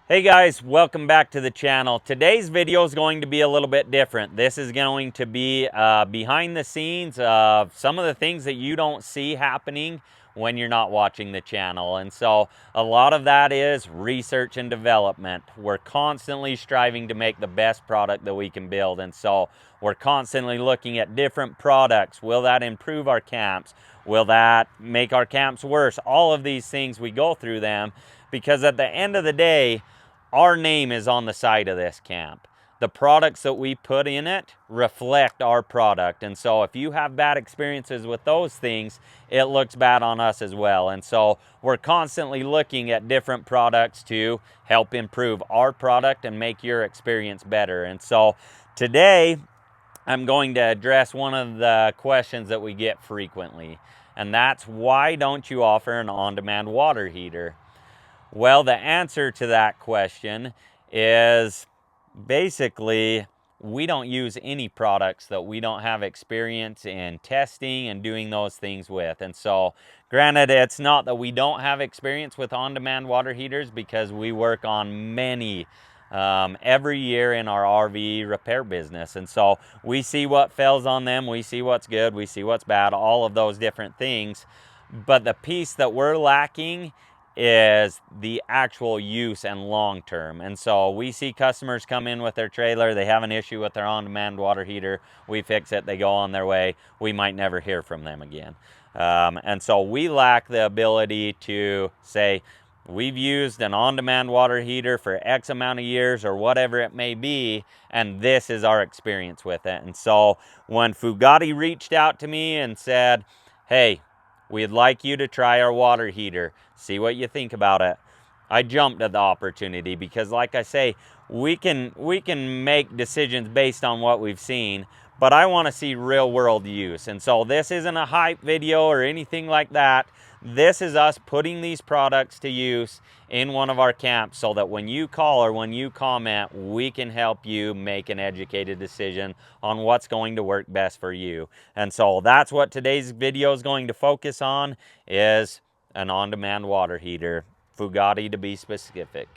Hey guys, welcome back to the channel. Today's video is going to be a little bit different. This is going to be behind the scenes of some of the things that you don't see happening when you're not watching the channel. And so a lot of that is research and development. We're constantly striving to make the best product that we can build. And so we're constantly looking at different products. Will that improve our camps? Will that make our camps worse? All of these things, we go through them because at the end of the day, our name is on the side of this camp. The products that we put in it reflect our product. And so if you have bad experiences with those things, it looks bad on us as well. And so we're constantly looking at different products to help improve our product and make your experience better. And so today, I'm going to address one of the questions that we get frequently. And that's, why don't you offer an on-demand water heater? Well, the answer to that question is basically we don't use any products that we don't have experience in testing and doing those things with. And so, granted, it's not that we don't have experience with on-demand water heaters, because we work on many every year in our RV repair business. And so we see what fails on them, we see what's good, we see what's bad, all of those different things. But the piece that we're lacking is the actual use and long term. And so we see customers come in with their trailer, they have an issue with their on-demand water heater, we fix it, they go on their way, we might never hear from them again. And so we lack the ability to say, we've used an on-demand water heater for X amount of years or whatever it may be, and this is our experience with it. And so when Fogatti reached out to me and said, hey, we'd like you to try our water heater, see what you think about it, I jumped at the opportunity, because like I say, we can make decisions based on what we've seen, but I want to see real world use. And so this isn't a hype video or anything like that. This is us putting these products to use in one of our camps, so that when you call or when you comment, we can help you make an educated decision on what's going to work best for you. And so that's what today's video is going to focus on, is an on-demand water heater, Fogatti to be specific.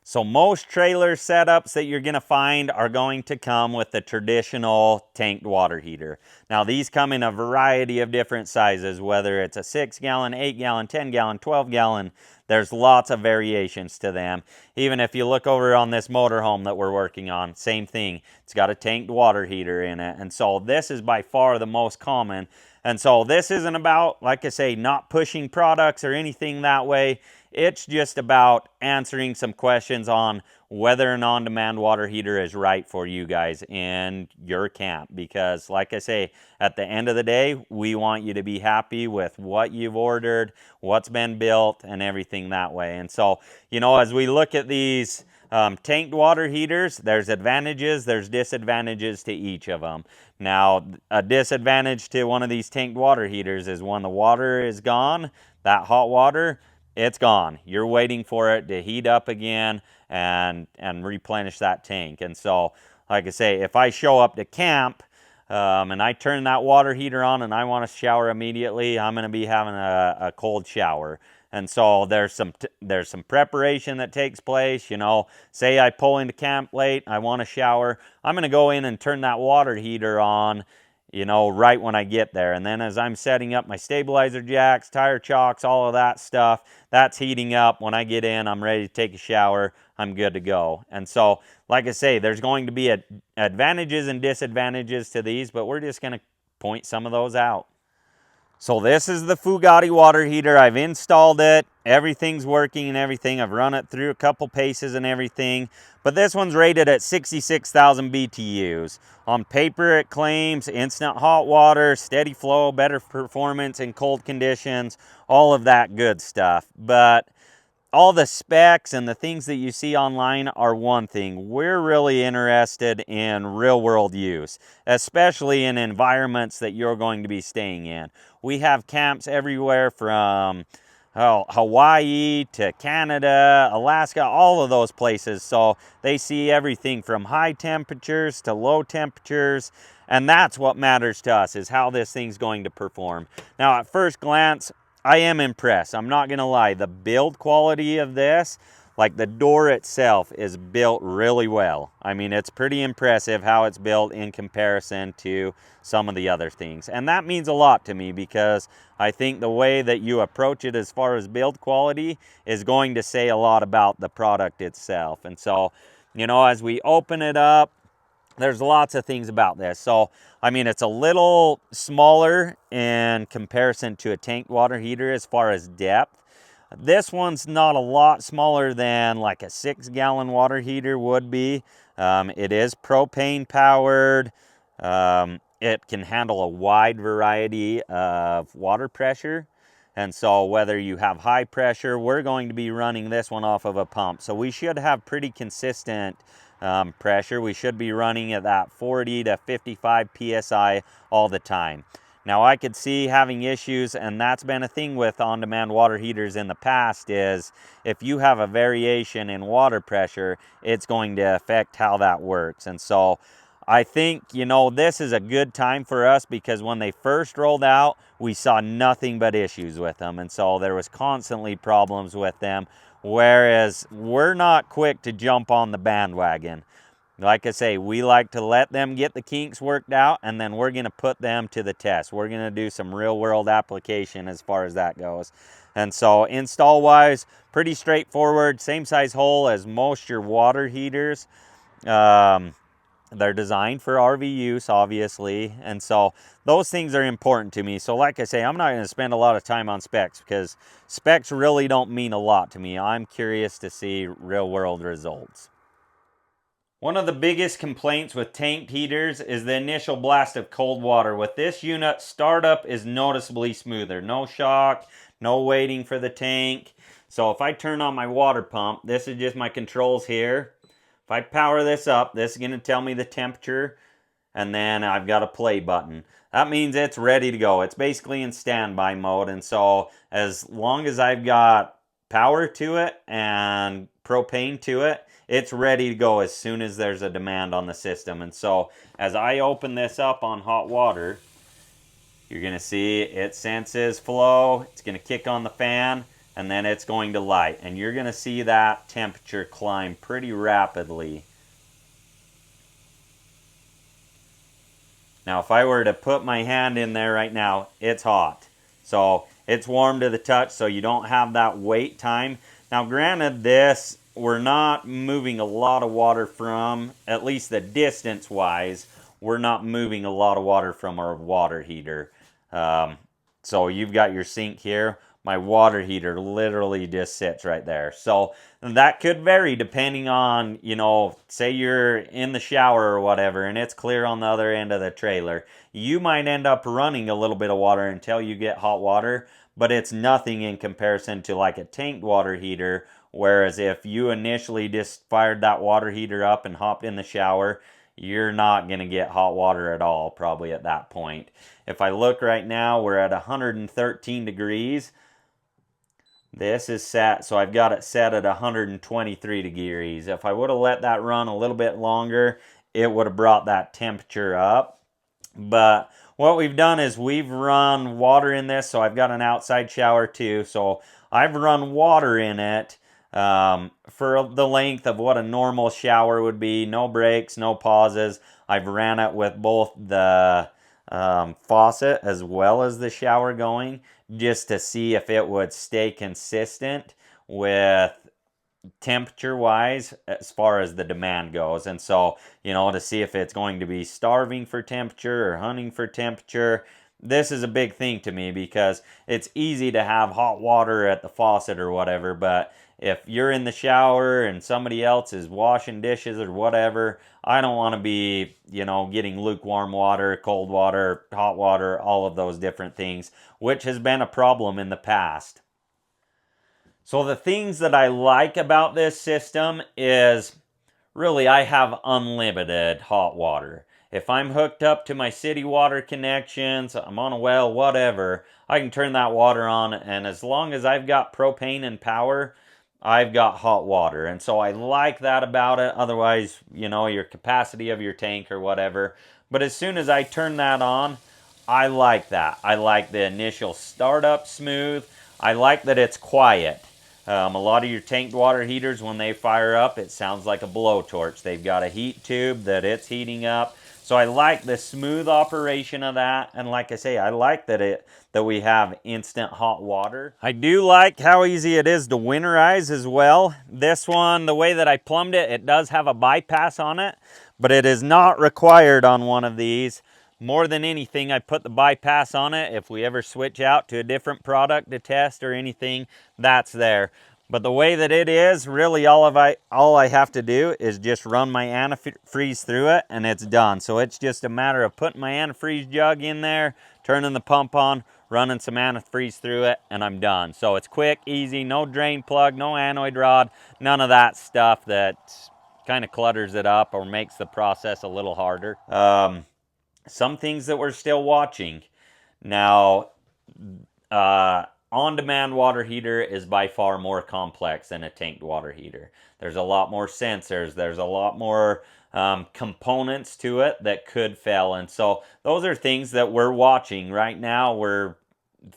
So most trailer setups that you're going to find are going to come with the traditional tanked water heater. Now these come in a variety of different sizes, whether it's a 6-gallon, 8-gallon, 10-gallon, 12-gallon. There's lots of variations to them. Even if you look over on this motorhome that we're working on, same thing. It's got a tanked water heater in it. And so this is by far the most common. And so this isn't about, like I say, not pushing products or anything that way. It's just about answering some questions on whether an on-demand water heater is right for you guys in your camp. Because like I say, at the end of the day, we want you to be happy with what you've ordered, what's been built, and everything that way. And so, you know, as we look at these tanked water heaters, there's advantages, there's disadvantages to each of them. Now, a disadvantage to one of these tanked water heaters is when the water is gone, that hot water, it's gone. You're waiting for it to heat up again and replenish that tank. And so, like I say, if I show up to camp and I turn that water heater on and I want to shower immediately, I'm going to be having a cold shower. And so there's some preparation that takes place. You know, say I pull into camp late, I want to shower, I'm going to go in and turn that water heater on, you know, right when I get there. And then as I'm setting up my stabilizer jacks, tire chocks, all of that stuff, that's heating up. When I get in, I'm ready to take a shower, I'm good to go. And so, like I say, there's going to be advantages and disadvantages to these, but we're just going to point some of those out. So this is the Fogatti water heater. I've installed it. Everything's working and everything. I've run it through a couple paces and everything. But this one's rated at 66,000 BTUs. On paper, it claims instant hot water, steady flow, better performance in cold conditions, all of that good stuff. But all the specs and the things that you see online are one thing. We're really interested in real world use, especially in environments that you're going to be staying in. We have camps everywhere from Hawaii to Canada, Alaska, all of those places. So they see everything from high temperatures to low temperatures. And that's what matters to us, is how this thing's going to perform. Now, at first glance, I am impressed. I'm not gonna lie. The build quality of this, like the door itself, is built really well. I mean, it's pretty impressive how it's built in comparison to some of the other things. And that means a lot to me, because I think the way that you approach it as far as build quality is going to say a lot about the product itself. And so, you know, as we open it up, there's lots of things about this. So, I mean, it's a little smaller in comparison to a tank water heater as far as depth. This one's not a lot smaller than like a 6-gallon water heater would be. It is propane powered. It can handle a wide variety of water pressure. And so whether you have high pressure, we're going to be running this one off of a pump. So we should have pretty consistent pressure. We should be running at that 40 to 55 PSI all the time. Now, I could see having issues, and that's been a thing with on-demand water heaters in the past, is if you have a variation in water pressure, it's going to affect how that works. And so I think, you know, this is a good time for us, because when they first rolled out, we saw nothing but issues with them. And so there was constantly problems with them, whereas we're not quick to jump on the bandwagon. Like I say, we like to let them get the kinks worked out, and then we're going to put them to the test. We're going to do some real world application as far as that goes. And so install wise, pretty straightforward. Same size hole as most your water heaters. They're designed for RV use, obviously. And so those things are important to me. So like I say, I'm not going to spend a lot of time on specs, because specs really don't mean a lot to me. I'm curious to see real world results. One of the biggest complaints with tanked heaters is the initial blast of cold water. With this unit, startup is noticeably smoother. No shock, no waiting for the tank. So if I turn on my water pump, this is just my controls here. If I power this up, this is going to tell me the temperature, and then I've got a play button. That means it's ready to go. It's basically in standby mode, and so as long as I've got power to it and propane to it, it's ready to go as soon as there's a demand on the system. And so as I open this up on hot water, you're going to see it senses flow. It's going to kick on the fan, and then it's going to light. And you're going to see that temperature climb pretty rapidly. Now, if I were to put my hand in there right now, it's hot. So it's warm to the touch, so you don't have that wait time. Now, granted, this, we're not moving a lot of water from, at least the distance wise, we're not moving a lot of water from our water heater. So you've got your sink here. My water heater literally just sits right there. So that could vary depending on, you know, say you're in the shower or whatever and it's clear on the other end of the trailer. You might end up running a little bit of water until you get hot water, but it's nothing in comparison to like a tanked water heater. Whereas if you initially just fired that water heater up and hopped in the shower, you're not going to get hot water at all probably at that point. If I look right now, we're at 113 degrees. This is set, so I've got it set at 123 degrees. If I would have let that run a little bit longer, it would have brought that temperature up. But what we've done is we've run water in this, so I've got an outside shower too. So I've run water in it for the length of what a normal shower would be. No breaks, no pauses. I've ran it with both the faucet as well as the shower going, just to see if it would stay consistent with temperature wise as far as the demand goes. And so, you know, to see if it's going to be starving for temperature or hunting for temperature. This is a big thing to me because it's easy to have hot water at the faucet or whatever, but if you're in the shower and somebody else is washing dishes or whatever, I don't want to be, you know, getting lukewarm water, cold water, hot water, all of those different things, which has been a problem in the past. So the things that I like about this system is really I have unlimited hot water. If I'm hooked up to my city water connections, I'm on a well, whatever, I can turn that water on, and as long as I've got propane and power, I've got hot water. And so I like that about it. Otherwise, you know, your capacity of your tank or whatever. But as soon as I turn that on, I like that. I like the initial startup smooth. I like that it's quiet. A lot of your tanked water heaters, when they fire up, it sounds like a blowtorch. They've got a heat tube that it's heating up. So I like the smooth operation of that. And like I say, I like that we have instant hot water. I do like how easy it is to winterize as well. This one, the way that I plumbed it, it does have a bypass on it, but it is not required on one of these. More than anything, I put the bypass on it. If we ever switch out to a different product to test or anything, that's there. But the way that it is, really all I have to do is just run my antifreeze through it and it's done. So it's just a matter of putting my antifreeze jug in there, turning the pump on, running some antifreeze through it, and I'm done. So it's quick, easy, no drain plug, no anoid rod, none of that stuff that kind of clutters it up or makes the process a little harder. Some things that we're still watching. Now, on-demand water heater is by far more complex than a tanked water heater. There's a lot more sensors. There's a lot more components to it that could fail. And so those are things that we're watching right now. We're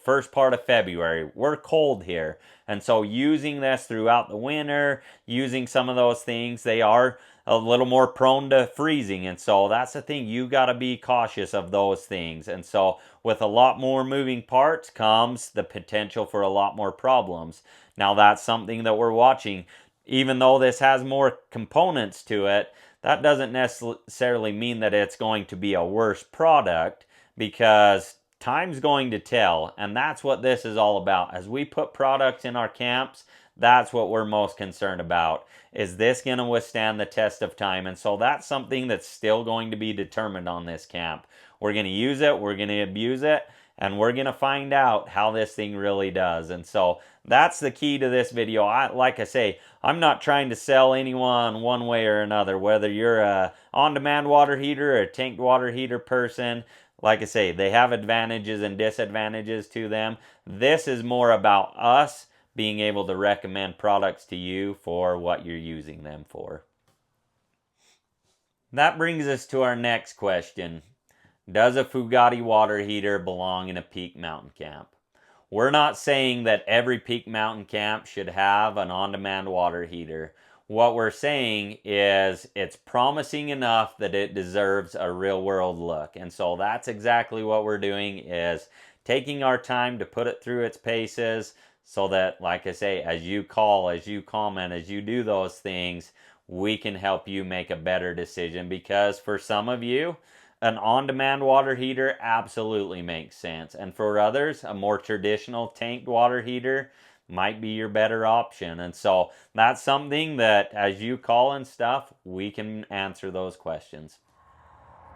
first part of February. We're cold here. And so using this throughout the winter, using some of those things, they are a little more prone to freezing. And so that's the thing. You got to be cautious of those things. And so with a lot more moving parts comes the potential for a lot more problems. Now that's something that we're watching. Even though this has more components to it, that doesn't necessarily mean that it's going to be a worse product, because time's going to tell, and that's what this is all about. As we put products in our camps, that's what we're most concerned about. Is this going to withstand the test of time? And so that's something that's still going to be determined on this camp. We're going to use it, we're going to abuse it, and we're going to find out how this thing really does. And so that's the key to this video. Like I say, I'm not trying to sell anyone one way or another, whether you're a on-demand water heater or a tanked water heater person. Like I say, they have advantages and disadvantages to them. This is more about us being able to recommend products to you for what you're using them for. That brings us to our next question. Does a Fogatti water heater belong in a Peak Mountain Camp? We're not saying that every Peak Mountain Camp should have an on-demand water heater. What we're saying is it's promising enough that it deserves a real-world look. And so that's exactly what we're doing, is taking our time to put it through its paces so that, like I say, as you call, as you comment, as you do those things, we can help you make a better decision. Because for some of you, an on-demand water heater absolutely makes sense. And for others, a more traditional tanked water heater might be your better option. And so that's something that, as you call and stuff, we can answer those questions.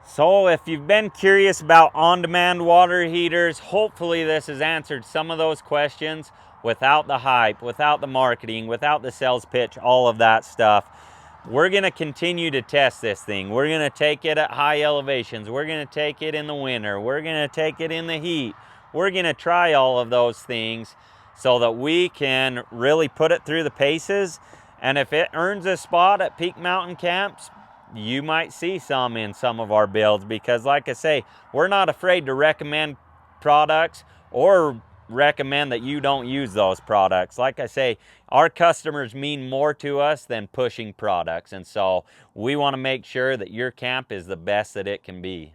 So if you've been curious about on-demand water heaters, hopefully this has answered some of those questions without the hype, without the marketing, without the sales pitch, all of that stuff. We're going to continue to test this thing. We're going to take it at high elevations. We're going to take it in the winter. We're going to take it in the heat. We're going to try all of those things so that we can really put it through the paces. And if it earns a spot at Peak Mountain Camps, you might see some in some of our builds. Because like I say, we're not afraid to recommend products or recommend that you don't use those products. Like I say, our customers mean more to us than pushing products. And so we want to make sure that your camp is the best that it can be.